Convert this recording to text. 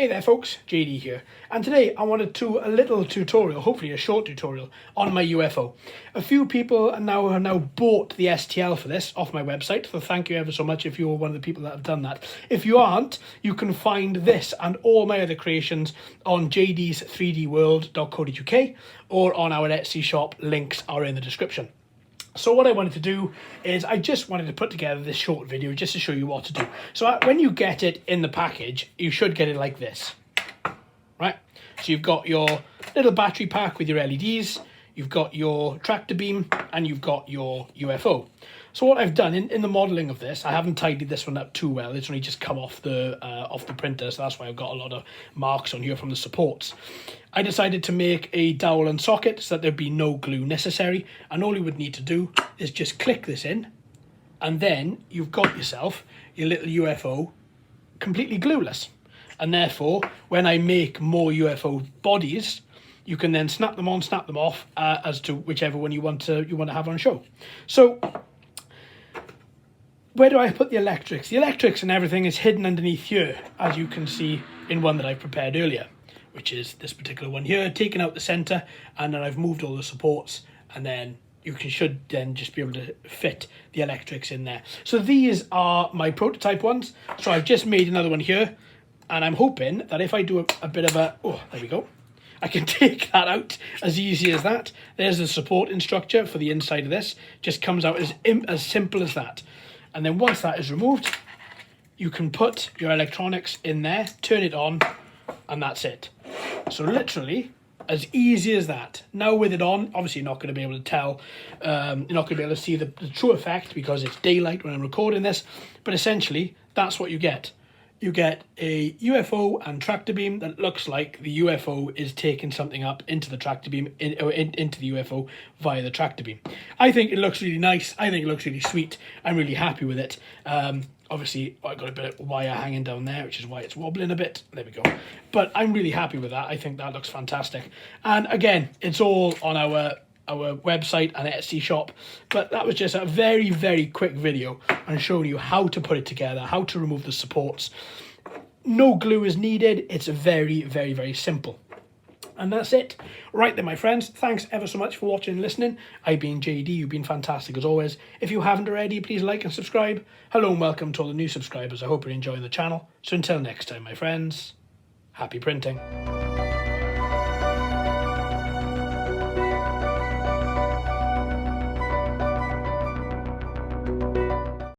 Hey there folks, JD here, and today I wanted to do a little tutorial, hopefully a short tutorial, on my UFO. A few people have now bought the STL for this off my website, so thank you ever so much if you're one of the people that have done that. If you aren't, you can find this and all my other creations on jds3dworld.co.uk or on our Etsy shop. Links are in the description. So what I wanted to do is I just wanted to put together this short video just to show you what to do. So when you get it in the package, you should get it like this, right? So you've got your little battery pack with your LEDs, you've got your tractor beam, and you've got your UFO. So what I've done in the modelling of this, I haven't tidied this one up too well. It's only just come off the printer, so that's why I've got a lot of marks on here from the supports. I decided to make a dowel and socket so that there'd be no glue necessary, and all you would need to do is just click this in, and then you've got yourself your little UFO completely glueless. And therefore, when I make more UFO bodies, you can then snap them on, snap them off, as to whichever one you want to have on show. So where do I put the electrics? The electrics and everything is hidden underneath here, as you can see in one that I prepared earlier, which is this particular one here, taken out the center, and then I've moved all the supports, and then you should then just be able to fit the electrics in there. So these are my prototype ones. So I've just made another one here, and I'm hoping that if I do a bit of a, oh, there we go, I can take that out as easy as that. There's the supporting structure for the inside of this. Just comes out as simple as that. And then once that is removed, you can put your electronics in there, turn it on, and that's it. So literally, as easy as that. Now with it on, obviously you're not going to be able to tell, you're not going to be able to see the true effect because it's daylight when I'm recording this, but essentially, that's what you get. You get a UFO and tractor beam that looks like the UFO is taking something up into the tractor beam, into the UFO via the tractor beam. I think it looks really nice. I think it looks really sweet. I'm really happy with it. Obviously, I got a bit of wire hanging down there, which is why it's wobbling a bit. There we go. But I'm really happy with that. I think that looks fantastic. And again, it's all on our website and Etsy shop, but that was just a very, very quick video on showing you how to put it together, how to remove the supports. No glue is needed. It's very, very, very simple. And that's it. Right then, my friends, thanks ever so much for watching and listening. I've been JD, you've been fantastic as always. If you haven't already, please like and subscribe. Hello and welcome to all the new subscribers. I hope you're enjoying the channel. So until next time, my friends, happy printing.